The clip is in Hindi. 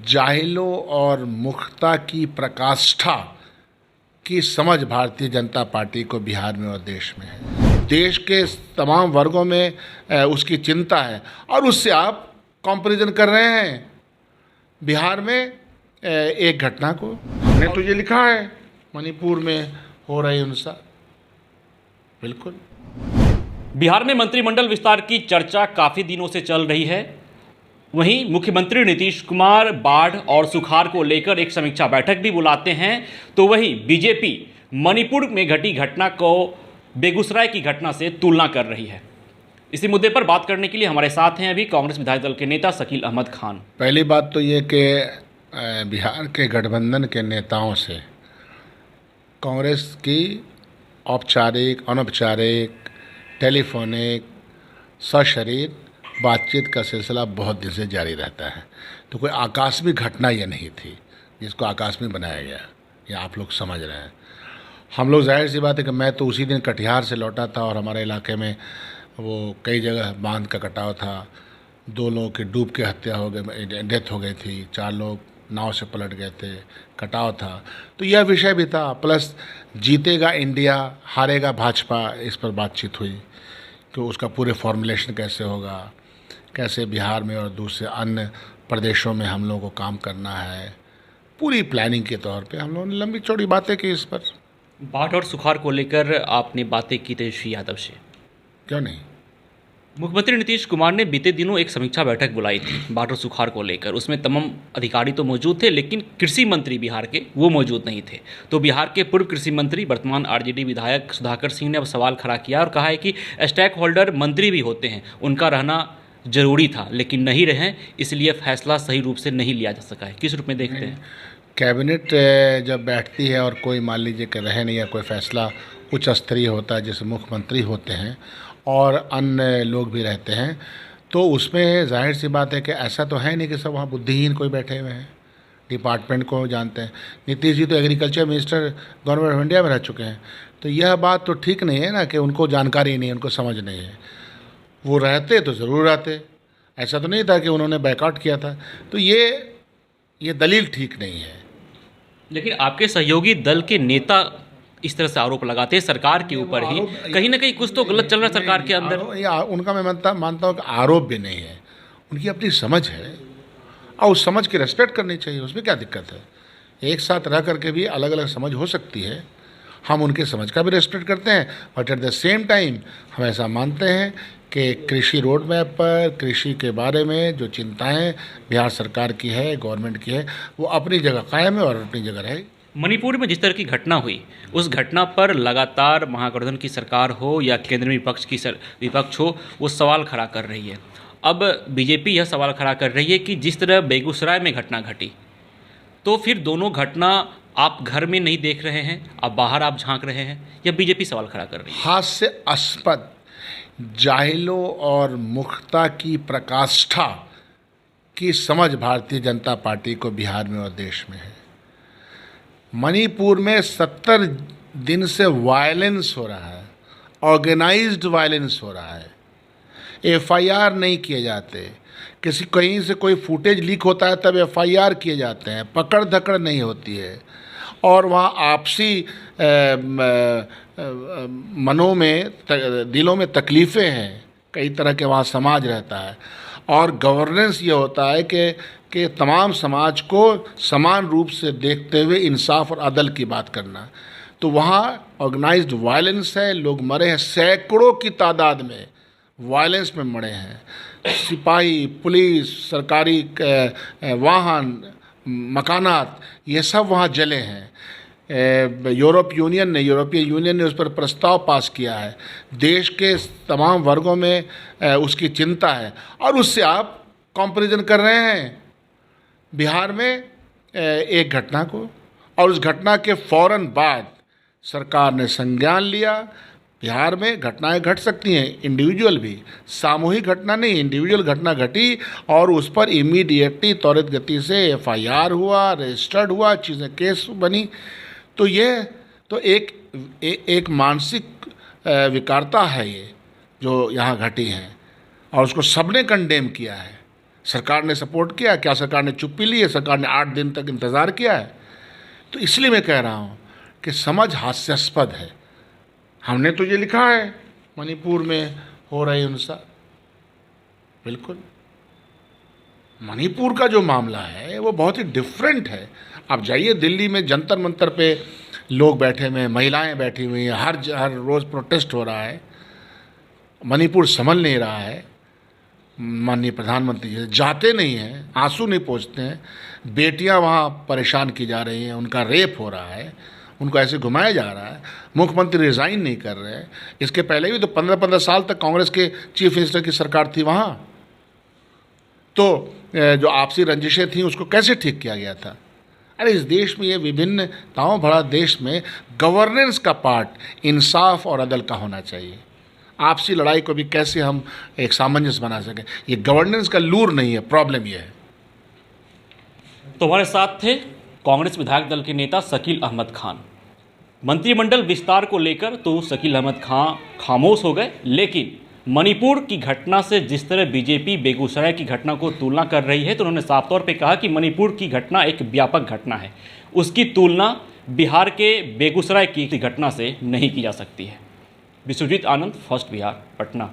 जाहिलों और मुख्ता की प्रकाष्ठा की समझ भारतीय जनता पार्टी को बिहार में और देश में है। देश के तमाम वर्गों में उसकी चिंता है और उससे आप कंपैरिजन कर रहे हैं बिहार में एक घटना को। हमने तो ये लिखा है मणिपुर में हो रही हिंसा। बिल्कुल। बिहार में मंत्रिमंडल विस्तार की चर्चा काफ़ी दिनों से चल रही है। वहीं मुख्यमंत्री नीतीश कुमार बाढ़ और सुखाड़ को लेकर एक समीक्षा बैठक भी बुलाते हैं, तो वहीं बीजेपी मणिपुर में घटी घटना को बेगूसराय की घटना से तुलना कर रही है। इसी मुद्दे पर बात करने के लिए हमारे साथ हैं अभी कांग्रेस विधायक दल के नेता शकील अहमद खान। पहली बात तो ये कि बिहार के गठबंधन के नेताओं से कांग्रेस की औपचारिक, अनौपचारिक, टेलीफोनिक, सशरीर बातचीत का सिलसिला बहुत दिन से जारी रहता है। तो कोई आकस्मिक घटना ये नहीं थी जिसको आकस्मिक बनाया गया, ये आप लोग समझ रहे हैं। हम लोग, जाहिर सी बात है कि मैं तो उसी दिन कटिहार से लौटा था और हमारे इलाके में वो कई जगह बांध का कटाव था। 2 लोगों की डूब के हत्या हो गई, डेथ हो गई थी। 4 लोग नाव से पलट गए थे, कटाव था। तो यह विषय भी था। प्लस जीतेगा इंडिया, हारेगा भाजपा, इस पर बातचीत हुई कि उसका पूरे फॉर्मुलेशन कैसे होगा, कैसे बिहार में और दूसरे अन्य प्रदेशों में हम लोगों को काम करना है। पूरी प्लानिंग के तौर पे हम लोगों ने लंबी चौड़ी बातें की इस पर। बाढ़ और सुखाड़ को लेकर आपने बातें की तेजस्वी यादव से, क्यों नहीं? मुख्यमंत्री नीतीश कुमार ने बीते दिनों एक समीक्षा बैठक बुलाई थी बाढ़ और सुखाड़ को लेकर। उसमें तमाम अधिकारी तो मौजूद थे, लेकिन कृषि मंत्री बिहार के वो मौजूद नहीं थे। तो बिहार के पूर्व कृषि मंत्री, वर्तमान आरजेडी विधायक सुधाकर सिंह ने अब सवाल खड़ा किया और कहा है कि स्टेक होल्डर मंत्री भी होते हैं, उनका रहना जरूरी था, लेकिन नहीं रहे, इसलिए फैसला सही रूप से नहीं लिया जा सका है। किस रूप में देखते हैं? कैबिनेट जब बैठती है और कोई मान लीजिए कि रहे नहीं, या कोई फैसला उच्च स्तरीय होता है जैसे मुख्यमंत्री होते हैं और अन्य लोग भी रहते हैं, तो उसमें जाहिर सी बात है कि ऐसा तो है नहीं कि सब वहाँ बुद्धिहीन कोई बैठे हुए हैं, डिपार्टमेंट को जानते हैं। नीतीश जी तो agriculture minister government of India में रह चुके हैं। तो यह बात तो ठीक नहीं है ना कि उनको जानकारी नहीं है, उनको समझ नहीं है। वो रहते तो ज़रूर रहते, ऐसा तो नहीं था कि उन्होंने बैकआउट किया था। तो ये दलील ठीक नहीं है। लेकिन आपके सहयोगी दल के नेता इस तरह से आरोप लगाते हैं सरकार के ऊपर ही, कहीं ना कहीं कुछ तो गलत चल रहा है सरकार के अंदर। या उनका मैं मानता हूँ कि आरोप भी नहीं है, उनकी अपनी समझ है और उस समझ की रेस्पेक्ट करनी चाहिए। उसमें क्या दिक्कत है? एक साथ रह करके भी अलग अलग समझ हो सकती है। हम उनके समझ का भी रेस्पेक्ट करते हैं, but at the same time हम ऐसा मानते हैं कि कृषि रोड मैप पर, कृषि के बारे में जो चिंताएं बिहार सरकार की है, गवर्नमेंट की है, वो अपनी जगह कायम है और अपनी जगह रहेगी। मणिपुर में जिस तरह की घटना हुई, उस घटना पर लगातार महागठबंधन की सरकार हो या केंद्र में विपक्ष हो, वो सवाल खड़ा कर रही है। अब बीजेपी यह सवाल खड़ा कर रही है कि जिस तरह बेगूसराय में घटना घटी, तो फिर दोनों घटना आप घर में नहीं देख रहे हैं, आप बाहर आप झांक रहे हैं, या बीजेपी सवाल खड़ा कर रही है? हास्यास्पद जाहिलों और मुख्ता की प्रकाष्ठा की समझ भारतीय जनता पार्टी को बिहार में और देश में है। मणिपुर में 70 दिन से वायलेंस हो रहा है, ऑर्गेनाइज्ड वायलेंस हो रहा है। एफआईआर नहीं किए जाते, कहीं से कोई फुटेज लीक होता है तब एफआईआर किए जाते हैं, पकड़ धकड़ नहीं होती है। और वहाँ आपसी मनों में, दिलों में तकलीफ़ें हैं, कई तरह के वहाँ समाज रहता है। और गवर्नेंस ये होता है कि तमाम समाज को समान रूप से देखते हुए इंसाफ और अदल की बात करना। तो वहाँ ऑर्गेनाइज्ड वायलेंस है, लोग मरे हैं, सैकड़ों की तादाद में वायलेंस में मरे हैं। सिपाही, पुलिस, सरकारी वाहन, मकानात, ये सब वहाँ जले हैं। यूरोपीय यूनियन ने उस पर प्रस्ताव पास किया है। देश के तमाम वर्गों में उसकी चिंता है और उससे आप कंपैरिजन कर रहे हैं बिहार में एक घटना को, और उस घटना के फ़ौरन बाद सरकार ने संज्ञान लिया। बिहार में घटनाएं घट सकती हैं, इंडिविजुअल भी, सामूहिक घटना नहीं, इंडिविजुअल घटना घटी और उस पर इमीडिएटली त्वरित गति से एफआईआर हुआ, रजिस्टर्ड हुआ, चीज़ें केस बनी। तो ये तो एक मानसिक विकारता है ये जो यहाँ घटी है और उसको सबने कंडेम किया है। सरकार ने सपोर्ट किया? क्या सरकार ने चुप्पी ली है? सरकार ने 8 दिन तक इंतज़ार किया है? तो इसलिए मैं कह रहा हूँ कि समझ हास्यास्पद है। हमने तो ये लिखा है मणिपुर में हो रही हिंसा, बिल्कुल मणिपुर का जो मामला है वो बहुत ही डिफरेंट है। आप जाइए दिल्ली में जंतर मंतर पे लोग बैठे हुए हैं, महिलाएं बैठी हुई हैं, हर रोज़ प्रोटेस्ट हो रहा है। मणिपुर संभल नहीं रहा है। माननीय प्रधानमंत्री जी जाते नहीं हैं, आंसू नहीं पोंछते हैं। बेटियां वहाँ परेशान की जा रही हैं, उनका रेप हो रहा है, उनको ऐसे घुमाया जा रहा है। मुख्यमंत्री रिज़ाइन नहीं कर रहे हैं। इसके पहले भी तो 15-15 साल तक कांग्रेस के चीफ मिनिस्टर की सरकार थी वहाँ। तो जो आपसी रंजिशें थीं उसको कैसे ठीक किया गया था? अरे इस देश में, ये विभिन्नताओं भरा देश में गवर्नेंस का पार्ट इंसाफ और अदल का होना चाहिए। आपसी लड़ाई को भी कैसे हम एक सामंजस्य बना सकें, ये गवर्नेंस का लूर नहीं है, प्रॉब्लम ये है। तो हमारे साथ थे कांग्रेस विधायक दल के नेता शकील अहमद खान। मंत्रिमंडल विस्तार को लेकर तो शकील अहमद खान खामोश हो गए, लेकिन मणिपुर की घटना से जिस तरह बीजेपी बेगूसराय की घटना को तुलना कर रही है, तो उन्होंने साफ तौर पे कहा कि मणिपुर की घटना एक व्यापक घटना है, उसकी तुलना बिहार के बेगूसराय की घटना से नहीं की जा सकती है। विश्वजीत आनंद, फर्स्ट बिहार, पटना।